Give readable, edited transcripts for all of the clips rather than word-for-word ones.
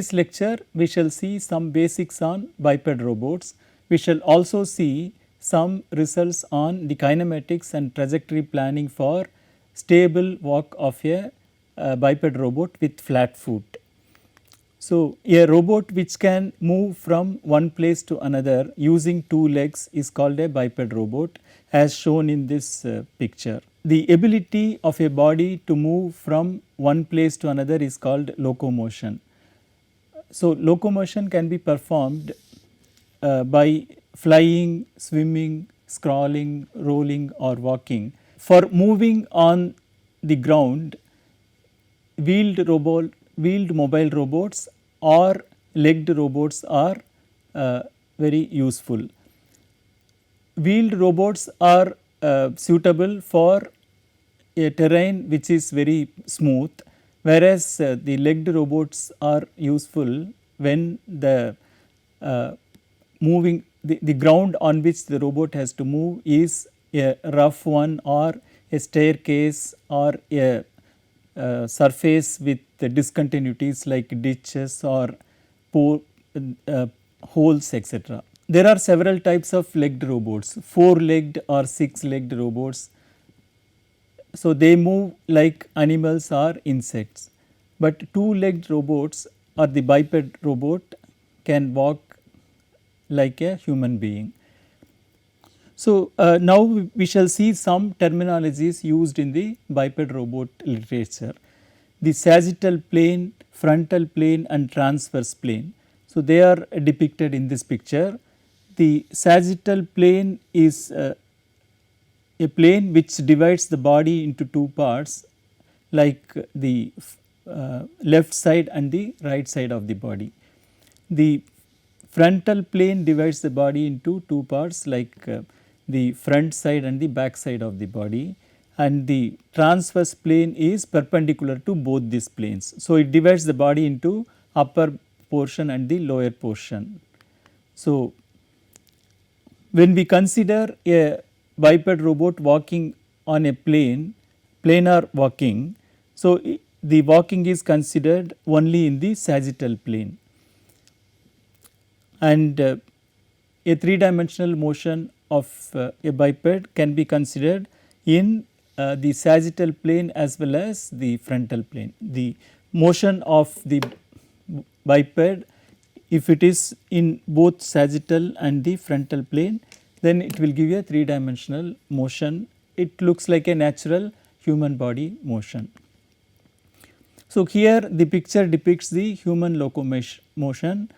this lecture we shall see some basics on biped robots. We shall also see some results on the kinematics and trajectory planning for stable walk of a biped robot with flat foot. So, a robot which can move from one place to another using two legs is called a biped robot, as shown in this picture. The ability of a body to move from one place to another is called locomotion. So, locomotion can be performed by flying, swimming, crawling, rolling or walking. For moving on the ground, wheeled mobile robots or legged robots are very useful. Wheeled robots are suitable for a terrain which is very smooth, whereas the legged robots are useful when the the ground on which the robot has to move is a rough one or a staircase or a surface with discontinuities like ditches or holes, etc. There are several types of legged robots, 4-legged or 6-legged robots. So, they move like animals or insects, but 2-legged robots or the biped robot can walk like a human being. So, now we shall see some terminologies used in the biped robot literature. The sagittal plane, frontal plane and transverse plane. So, they are depicted in this picture. The sagittal plane is a plane which divides the body into two parts, like the left side and the right side of the body. The frontal plane divides the body into two parts, like the front side and the back side of the body, and the transverse plane is perpendicular to both these planes. So, it divides the body into upper portion and the lower portion. So, when we consider a biped robot walking on a planar walking, so the walking is considered only in the sagittal plane, and a 3-dimensional motion of a biped can be considered in the sagittal plane as well as the frontal plane. The motion of the biped, if it is in both sagittal and the frontal plane, then it will give a 3-dimensional motion. It looks like a natural human body motion. So, here the picture depicts the human locomotion.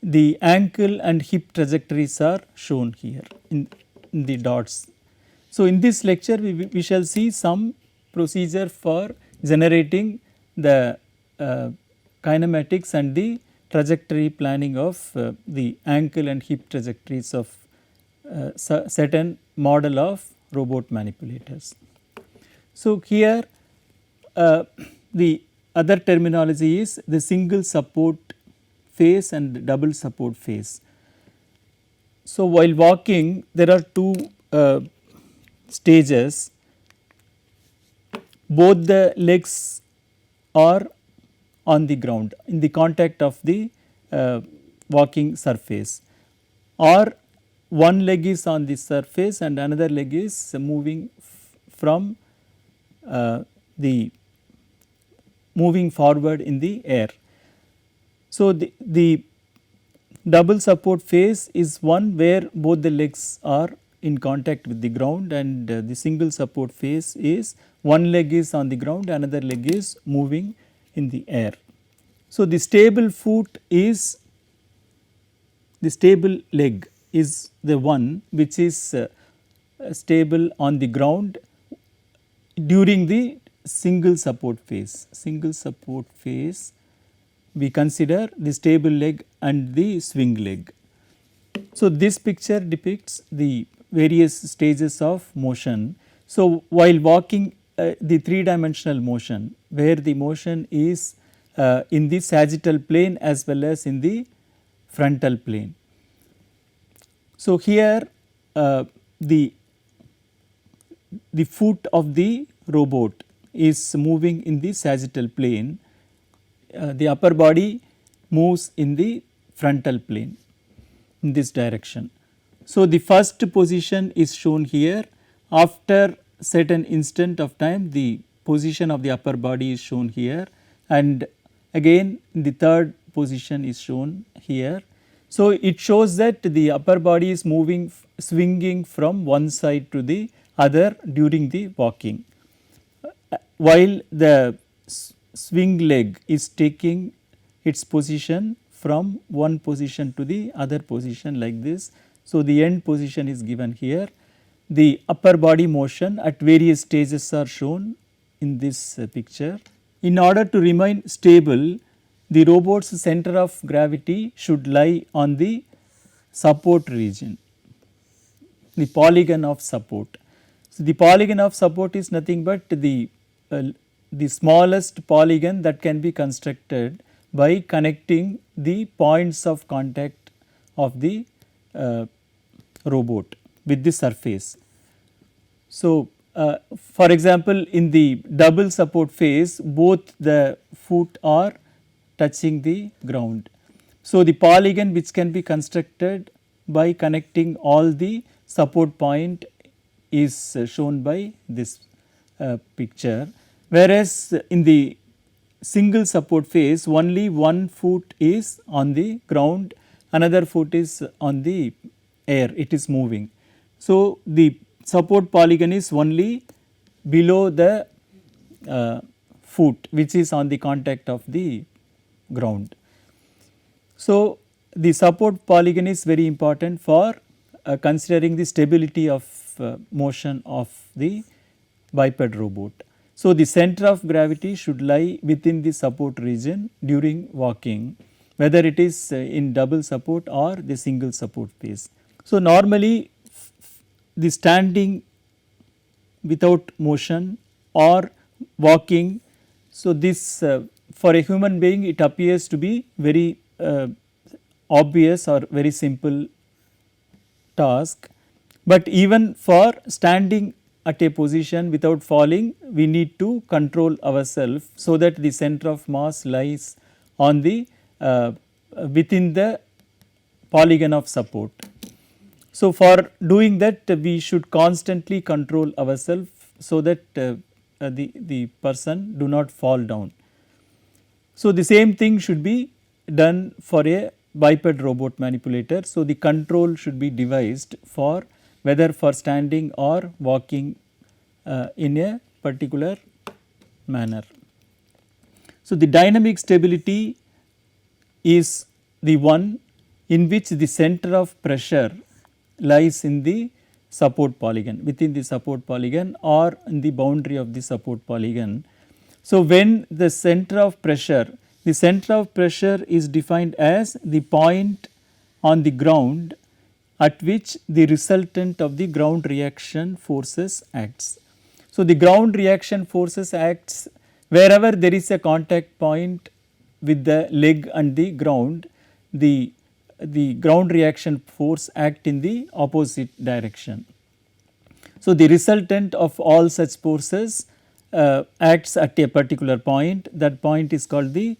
The ankle and hip trajectories are shown here in the dots. So, in this lecture we shall see some procedure for generating the kinematics and the trajectory planning of the ankle and hip trajectories of certain model of robot manipulators. So, here the other terminology is the single support phase and double support phase. So, while walking there are two stages, both the legs are on the ground in the contact of the walking surface, or one leg is on the surface and another leg is moving from moving forward in the air. So, the double support phase is one where both the legs are in contact with the ground, and the single support phase is one leg is on the ground, another leg is moving in the air. So, the stable foot is the stable leg is the one which is stable on the ground during the single support phase. Single support phase, we consider the stable leg and the swing leg. So, this picture depicts the various stages of motion. So, while walking the 3-dimensional motion, where the motion is in the sagittal plane as well as in the frontal plane. So, here the foot of the robot is moving in the sagittal plane. the upper body moves in the frontal plane in this direction. So, the first position is shown here. After certain instant of time, the position of the upper body is shown here, and again the third position is shown here. So, it shows that the upper body is moving, swinging from one side to the other during the walking, while the swing leg is taking its position from one position to the other position like this. So, the end position is given here. The upper body motion at various stages are shown in this picture. In order to remain stable, the robot's center of gravity should lie on the support region, the polygon of support. So, the polygon of support is nothing but the smallest polygon that can be constructed by connecting the points of contact of the robot with the surface. So, for example, in the double support phase, both the foot are touching the ground. So, the polygon which can be constructed by connecting all the support point is shown by this picture, whereas in the single support phase only one foot is on the ground, another foot is on the air, it is moving. So, the support polygon is only below the foot which is on the contact of the ground. So, the support polygon is very important for considering the stability of motion of the biped robot. So, the center of gravity should lie within the support region during walking, whether it is in double support or the single support phase. So, normally the standing without motion or walking, so this for a human being it appears to be very obvious or very simple task, but even for standing at a position without falling, we need to control ourselves so that the center of mass lies on the within the polygon of support. So, for doing that we should constantly control ourselves so that the person do not fall down. So, the same thing should be done for a biped robot manipulator. So, the control should be devised for whether for standing or walking in a particular manner. So, the dynamic stability is the one in which the center of pressure lies in the support polygon, within the support polygon or in the boundary of the support polygon. So, when the center of pressure is defined as the point on the ground at which the resultant of the ground reaction forces acts. So, the ground reaction forces acts wherever there is a contact point with the leg and the ground, the ground reaction force act in the opposite direction. So, the resultant of all such forces acts at a particular point, that point is called the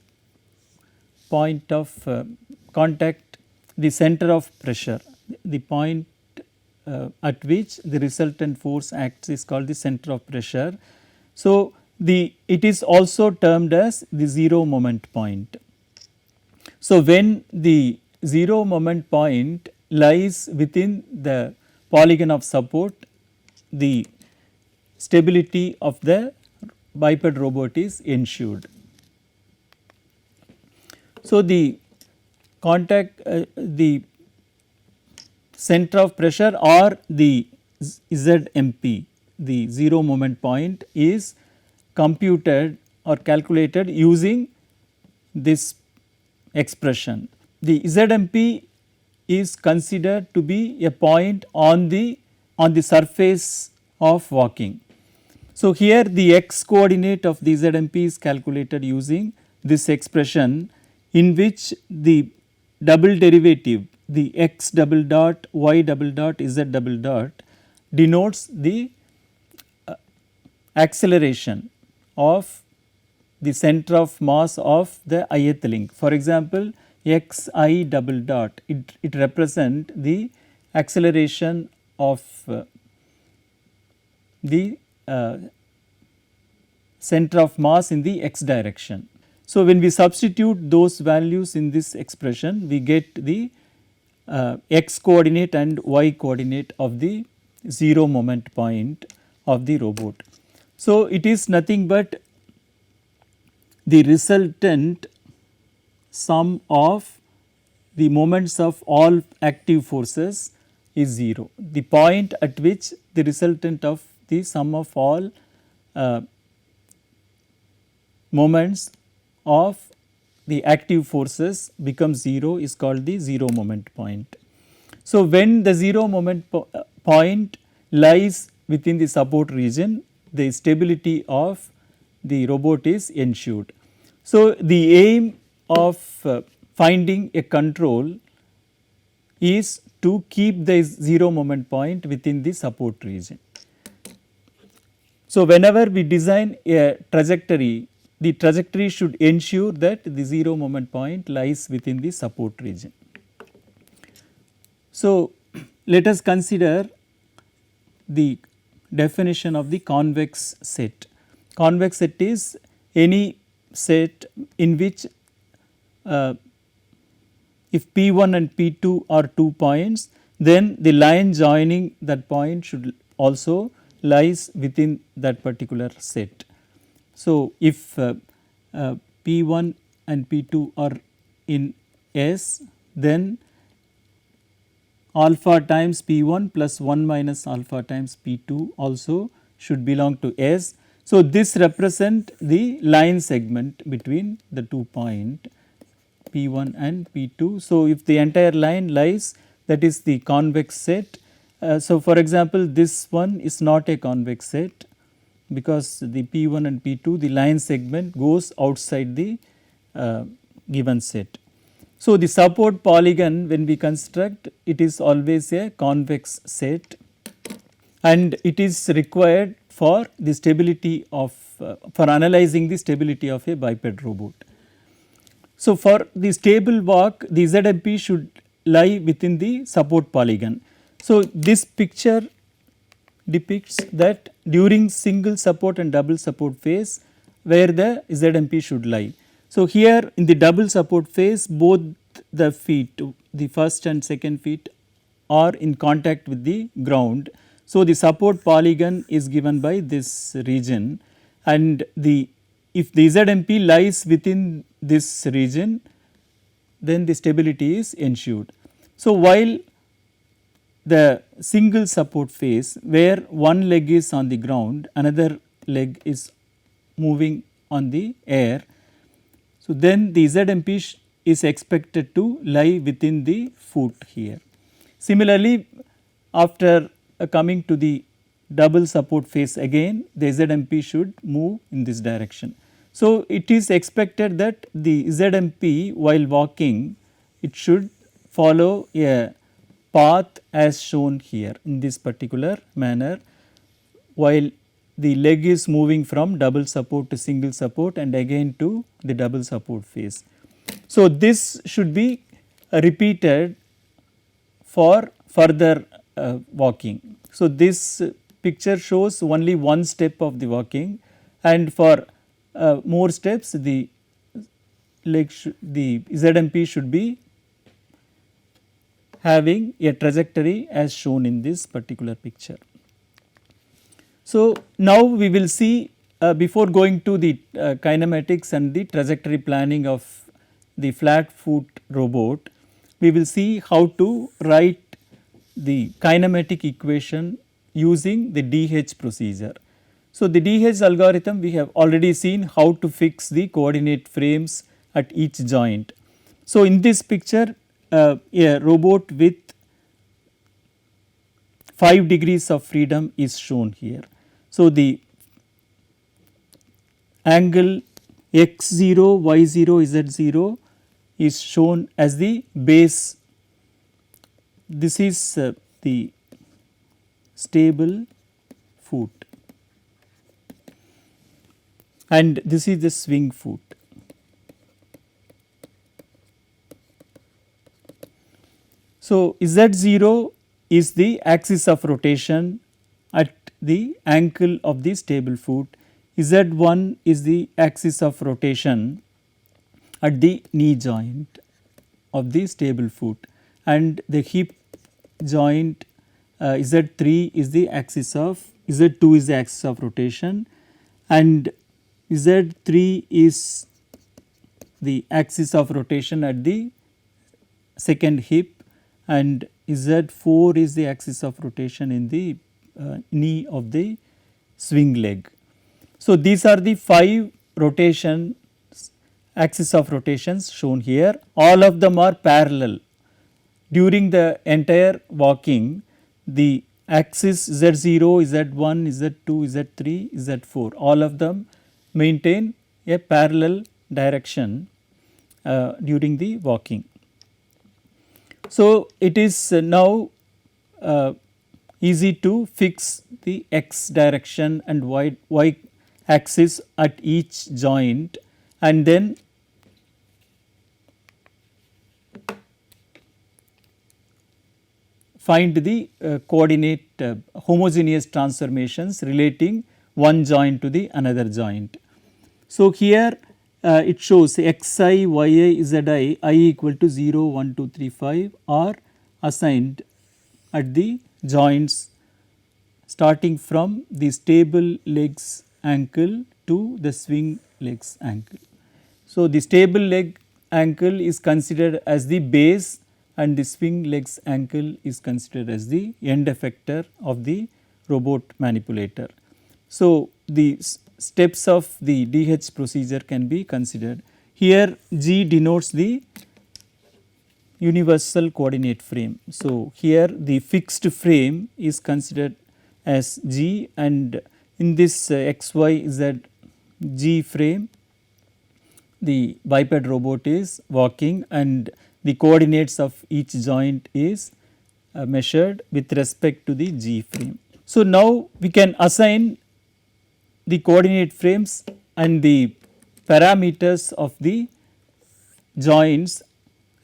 point of contact, the center of pressure, the point at which the resultant force acts is called the center of pressure. So, it is also termed as the zero moment point. So, when the zero moment point lies within the polygon of support, the stability of the biped robot is ensured. So, the the center of pressure or the ZMP, the zero moment point, is computed or calculated using this expression. The ZMP is considered to be a point on the surface of walking. So, here the x coordinate of the ZMP is calculated using this expression, in which the double derivative, the x double dot, y double dot, z double dot denotes the acceleration of the center of mass of the ith link. For example, xi double dot, it represent the acceleration of the center of mass in the x direction. So, when we substitute those values in this expression, we get the x coordinate and y coordinate of the 0 moment point of the robot. So, it is nothing but the resultant sum of the moments of all active forces is 0. The point at which the resultant of the sum of all moments of the active forces becomes 0 is called the 0 moment point. So, when the 0 moment point lies within the support region, the stability of the robot is ensured. So, the aim of finding a control is to keep the 0 moment point within the support region. So, whenever we design a trajectory, the trajectory should ensure that the 0 moment point lies within the support region. So, let us consider the definition of the convex set. Convex set is any set in which if P1 and P2 are 2 points, then the line joining that point should also lies within that particular set. So, if P1 and P2 are in S, then alpha times P1 plus 1 minus alpha times P2 also should belong to S. So, this represent the line segment between the 2 point P1 and P2. So, if the entire line lies, that is the convex set. So, for example, this one is not a convex set because the P1 and P2, the line segment goes outside the given set. So, the support polygon when we construct, it is always a convex set and it is required for the stability of for analyzing the stability of a biped robot. So, for the stable walk, the ZMP should lie within the support polygon. So, this picture depicts that during single support and double support phase where the ZMP should lie. So, here in the double support phase, both the feet, the first and second feet are in contact with the ground. So, the support polygon is given by this region and if the ZMP lies within this region, then the stability is ensured. So, while the single support phase where one leg is on the ground, another leg is moving on the air. So, then the ZMP is expected to lie within the foot here. Similarly, after coming to the double support phase again, the ZMP should move in this direction. So, it is expected that the ZMP while walking, it should follow a path as shown here in this particular manner, while the leg is moving from double support to single support and again to the double support phase. So, this should be repeated for further walking. So, this picture shows only one step of the walking and for more steps the the ZMP should be having a trajectory as shown in this particular picture. So, now we will see before going to the kinematics and the trajectory planning of the flat foot robot, we will see how to write the kinematic equation using the DH procedure. So, the DH algorithm we have already seen how to fix the coordinate frames at each joint. So, in this picture a robot with 5 degrees of freedom is shown here. So, the angle x0, y0, z0 is shown as the base. This is the stable foot and this is the swing foot. So, Z0 is the axis of rotation at the ankle of the stable foot, Z1 is the axis of rotation at the knee joint of the stable foot, and the hip joint Z3 is the axis of, Z2 is the axis of rotation, and Z3 is the axis of rotation at the second hip, and Z4 is the axis of rotation in the knee of the swing leg. So, these are the 5 rotation axis of rotations shown here, all of them are parallel. During the entire walking, the axis Z0, Z1, Z2, Z3, Z4, all of them maintain a parallel direction during the walking. So, it is now easy to fix the x direction and y axis at each joint, and then find the coordinate homogeneous transformations relating one joint to the another joint. So, here it shows xi, yi, zi, I equal to 0, 1, 2, 3, 5 are assigned at the joints starting from the stable legs ankle to the swing legs ankle. So, the stable leg ankle is considered as the base and the swing legs ankle is considered as the end effector of the robot manipulator. So, the steps of the DH procedure can be considered. Here G denotes the universal coordinate frame. So, here the fixed frame is considered as G, and in this XYZ G frame the biped robot is walking and the coordinates of each joint is measured with respect to the G frame. So, now we can assign the coordinate frames and the parameters of the joints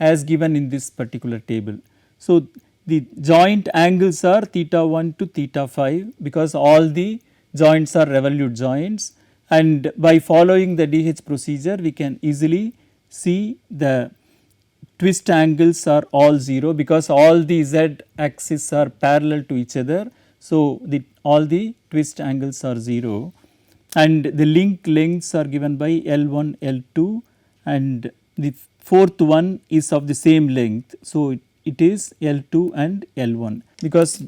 as given in this particular table. So, the joint angles are theta 1 to theta 5 because all the joints are revolute joints, and by following the DH procedure we can easily see the twist angles are all 0 because all the z axis are parallel to each other. So, all the twist angles are 0, and the link lengths are given by L1, L2, and the fourth one is of the same length. So, it is L2 and L1 because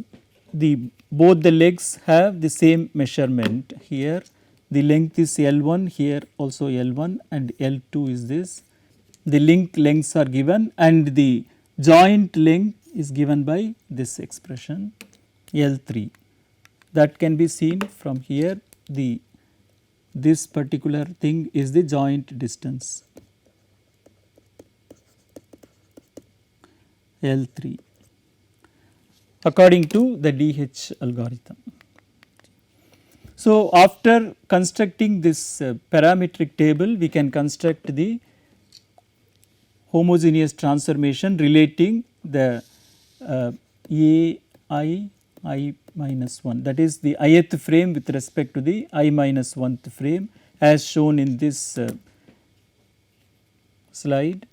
both the legs have the same measurement. Here the length is L1, here also L1, and L2 is this. The link lengths are given and the joint length is given by this expression L3. That can be seen from here. This particular thing is the joint distance L3 according to the DH algorithm. So, after constructing this parametric table, we can construct the homogeneous transformation relating the I minus 1, that is the ith frame with respect to the I minus 1th frame as shown in this slide.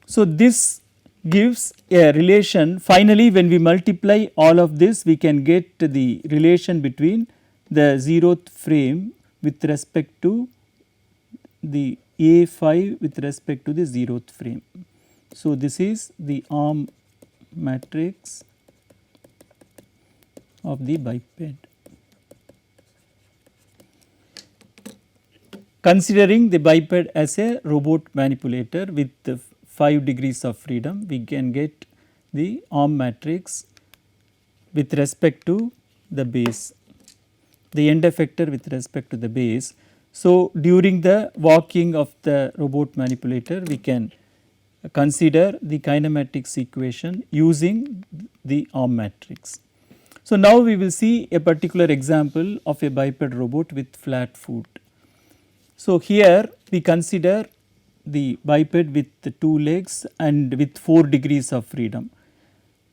So, this gives a relation. Finally, when we multiply all of this, we can get the relation between the 0th frame with respect to the A5 with respect to the 0th frame. So, this is the arm matrix of the biped. Considering the biped as a robot manipulator with 5 degrees of freedom, we can get the arm matrix with respect to the base, the end effector with respect to the base. So, during the walking of the robot manipulator, we can consider the kinematics equation using the arm matrix. So, now we will see a particular example of a biped robot with flat foot. So, here we consider the biped with the 2 legs and with 4 degrees of freedom.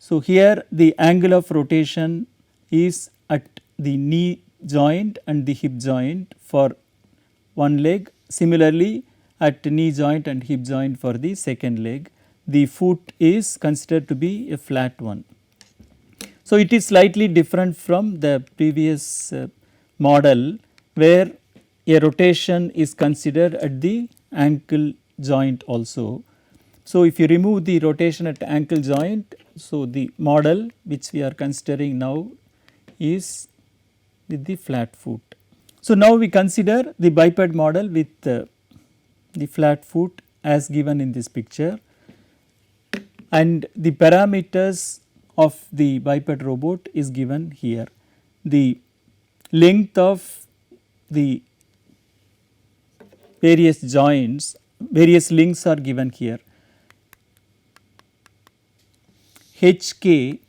So, here the angle of rotation is at the knee joint and the hip joint for one leg. Similarly, at knee joint and hip joint for the second leg, the foot is considered to be a flat one. So, it is slightly different from the previous model where a rotation is considered at the ankle joint also. So, if you remove the rotation at ankle joint, so the model which we are considering now is with the flat foot. So, now we consider the biped model with the flat foot as given in this picture, and the parameters of the biped robot is given here. The length of the various joints, various links are given here. HK,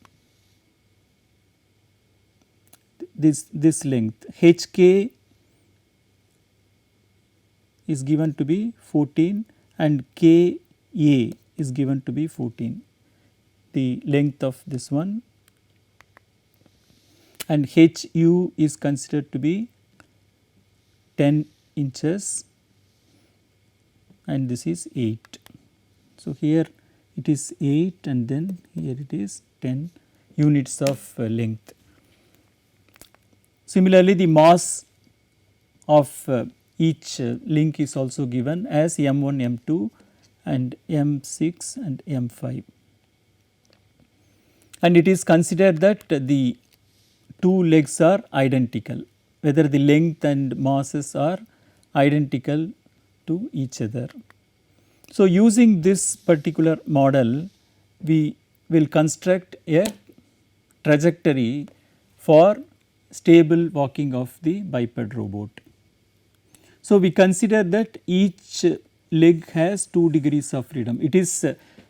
this length HK is given to be 14 and KA is given to be 14, the length of this one, and HU is considered to be 10 inches and this is 8. So, here it is 8 and then here it is 10 units of length. Similarly, the mass of each link is also given as M1, M2 and M6 and M5, and it is considered that the 2 legs are identical, whether the length and masses are identical to each other. So, using this particular model, we will construct a trajectory for stable walking of the biped robot. So, we consider that each leg has 2 degrees of freedom. It is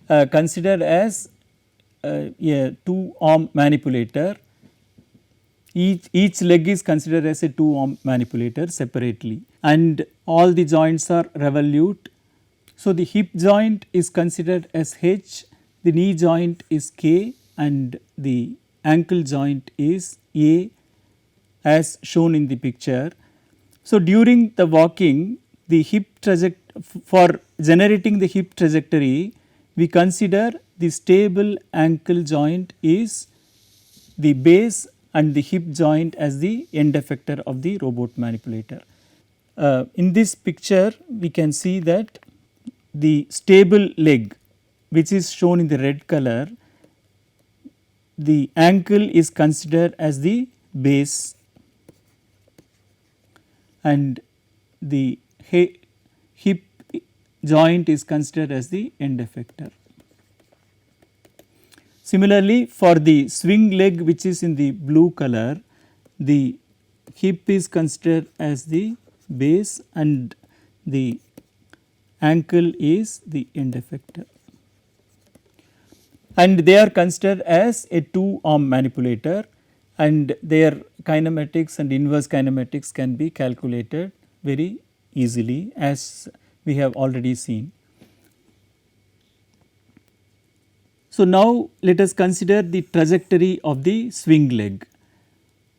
considered as a 2-arm manipulator. Each leg is considered as a 2-arm manipulator separately, and all the joints are revolute. So, the hip joint is considered as H, the knee joint is K and the ankle joint is A as shown in the picture. So, during the walking, the hip for generating the hip trajectory, we consider the stable ankle joint is the base and the hip joint as the end effector of the robot manipulator. In this picture, we can see that the stable leg, which is shown in the red color, the ankle is considered as the base and the hip joint is considered as the end effector. Similarly, for the swing leg, which is in the blue color, the hip is considered as the base and the ankle is the end effector, and they are considered as a 2-arm manipulator, and their kinematics and inverse kinematics can be calculated very easily as we have already seen. So, now let us consider the trajectory of the swing leg.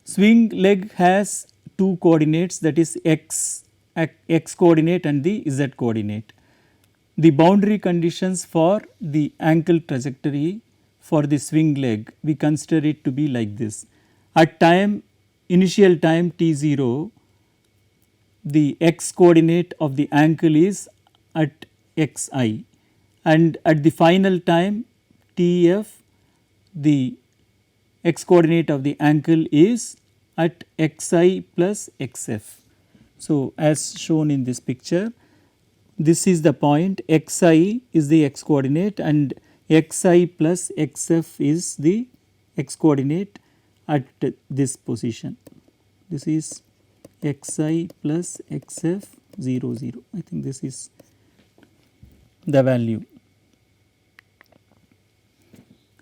Swing leg has 2 coordinates, that is x coordinate and the z coordinate. The boundary conditions for the ankle trajectory for the swing leg, we consider it to be like this. At initial time t0, the x coordinate of the ankle is at xi, and at the final time tf, the x coordinate of the ankle is at xi plus xf. So, as shown in this picture, this is the point, xi is the x coordinate and xi plus xf is the x coordinate at this position. This is xi plus xf 0 0. I think this is the value,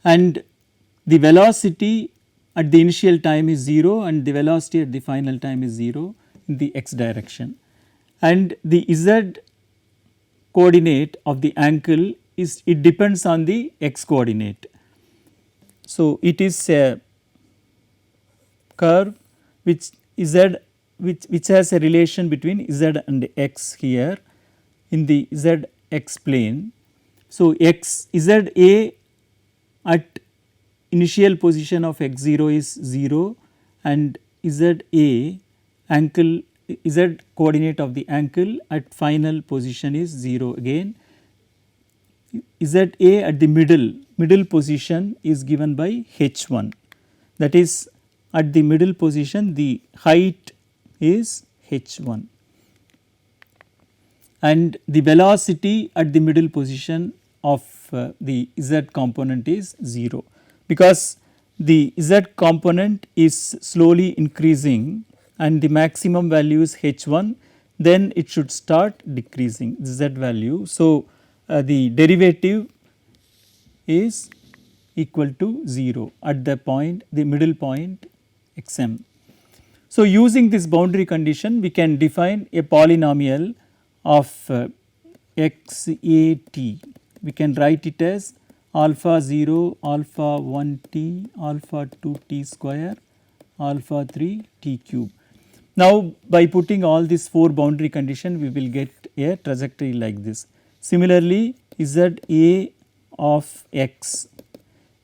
and the velocity at the initial time is 0 and the velocity at the final time is 0 in the x direction, and the z coordinate of the ankle is, it depends on the x coordinate. So, it is a curve which z which has a relation between z and x here in the z x plane. So, x z a at initial position of x 0 is 0 and z a ankle z coordinate of the ankle at final position is 0 again. Z a at the middle position is given by h 1, that is at the middle position the height is h 1 and the velocity at the middle position of the z component is 0, because the z component is slowly increasing and the maximum value is h 1, then it should start decreasing the z value. So, the derivative is equal to 0 at the point, the middle point x m. So, using this boundary condition we can define a polynomial of x a t. We can write it as alpha 0, alpha 1 t, alpha 2 t square, alpha 3 t cube. Now, by putting all these 4 boundary condition we will get a trajectory like this. Similarly, z a of x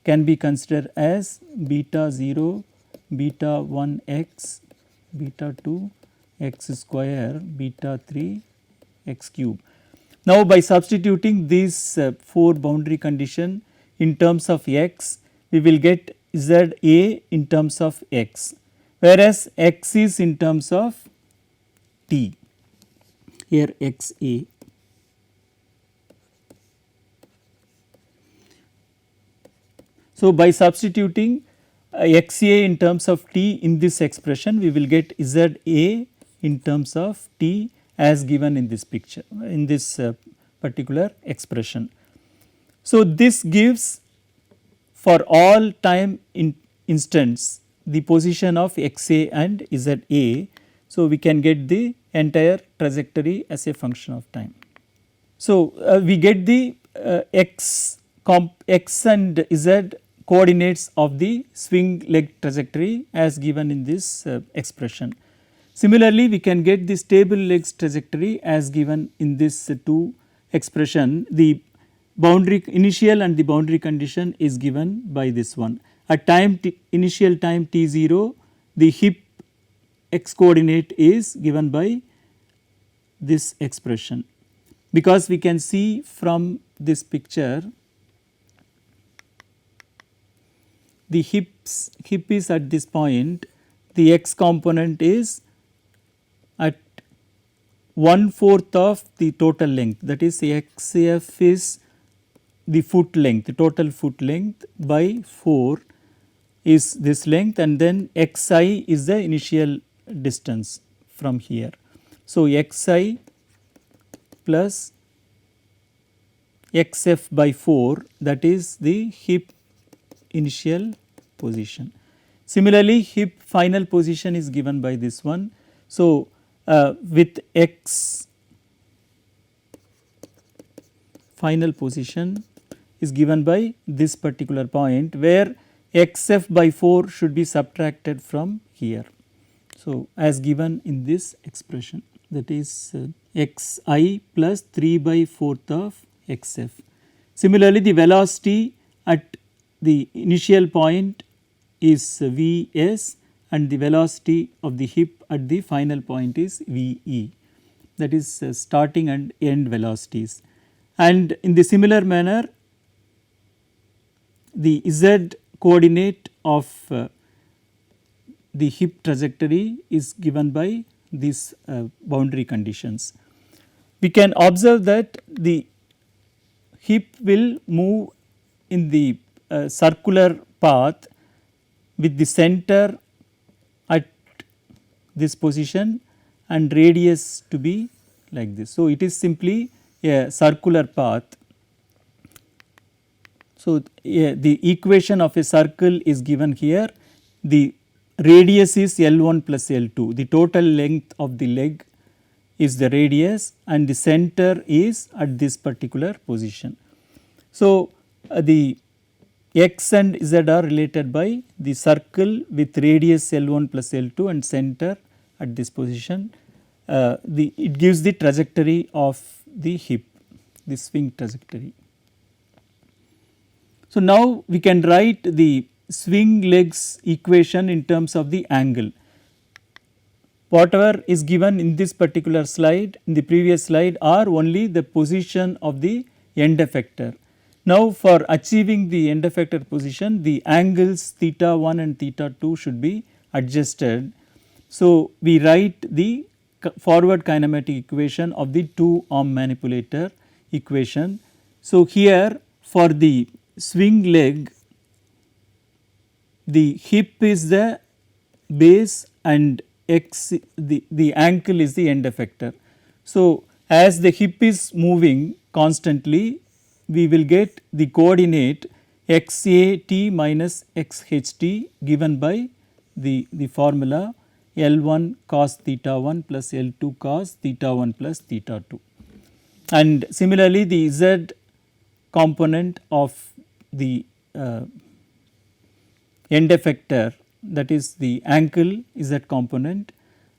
can be considered as beta 0, beta 1 x, beta 2 x square, beta 3 x cube. Now, by substituting these 4 boundary condition in terms of x, we will get z a in terms of x, whereas x is in terms of t, here x a. So, by substituting x a in terms of t in this expression, we will get z a in terms of t as given in this picture, in this particular expression. So, this gives for all time instants the position of x a and z a. So, we can get the entire trajectory as a function of time. So, we get the x and z coordinates of the swing leg trajectory as given in this expression. Similarly, we can get the stable legs trajectory as given in this 2 expression. The boundary initial and the boundary condition is given by this one. At time initial time t 0, the hip x coordinate is given by this expression, because we can see from this picture the hip is at this point, the x component is at 1/4 of the total length, that is x f is the foot length, the total foot length by 4 is this length, and then x I is the initial distance from here. So, x I plus x f by 4, that is the hip initial position. Similarly, hip final position is given by this one. So, with x final position is given by this particular point, where x f by 4 should be subtracted from here. So, as given in this expression, that is x I plus 3 by 4th of x f. Similarly, the velocity at the initial point is v s and the velocity of the hip at the final point is v e, that is starting and end velocities. And in the similar manner, the z coordinate of the hip trajectory is given by these boundary conditions. We can observe that the hip will move in the circular path with the center at this position and radius to be like this. So, it is simply a circular path. So, the equation of a circle is given here, the radius is L1 plus L2. The total length of the leg is the radius and the center is at this particular position. So, the x and z are related by the circle with radius L1 plus L2 and center at this position. It gives the trajectory of the hip, the swing trajectory. So, now we can write the swing legs equation in terms of the angle. Whatever is given in this particular slide, in the previous slide are only the position of the end effector. Now, for achieving the end effector position, the angles theta 1 and theta 2 should be adjusted. So, we write the forward kinematic equation of the two arm manipulator equation. So, here for the swing leg, the hip is the base and the ankle is the end effector. So, as the hip is moving constantly, we will get the coordinate xat minus xht given by the formula L1 cos theta 1 plus L2 cos theta 1 plus theta 2. And similarly, the z component of the end effector, that is the ankle z component,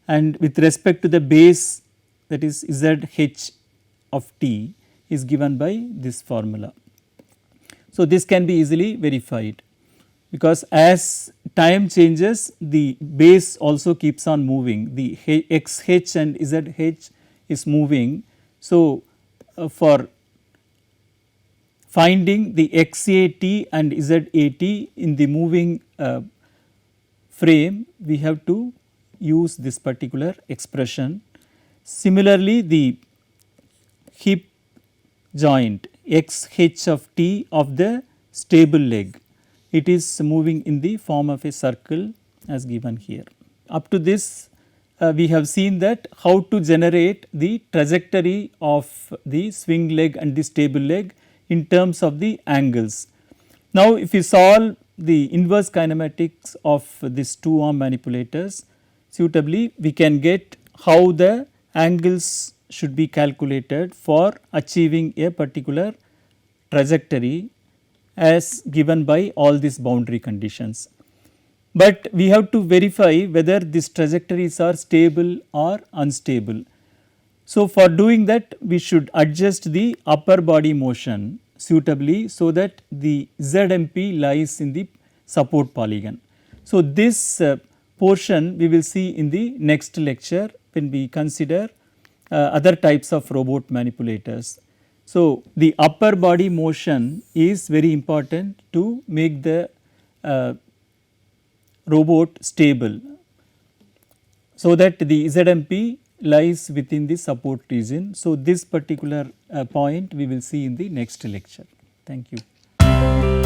and with respect to the base, that is zh of t, is given by this formula. So, this can be easily verified, because as time changes the base also keeps on moving, the xh and zh is moving. So, for finding the xat and zat in the moving frame, we have to use this particular expression. Similarly, the hip joint xh of t of the stable leg, it is moving in the form of a circle as given here. Up to this we have seen that how to generate the trajectory of the swing leg and the stable leg in terms of the angles. Now, if we solve the inverse kinematics of these two arm manipulators suitably, we can get how the angles should be calculated for achieving a particular trajectory as given by all these boundary conditions. But we have to verify whether these trajectories are stable or unstable. So, for doing that, we should adjust the upper body motion suitably so that the ZMP lies in the support polygon. So, this portion we will see in the next lecture when we consider other types of robot manipulators. So, the upper body motion is very important to make the robot stable, so that the ZMP lies within the support region. So, this particular point we will see in the next lecture. Thank you.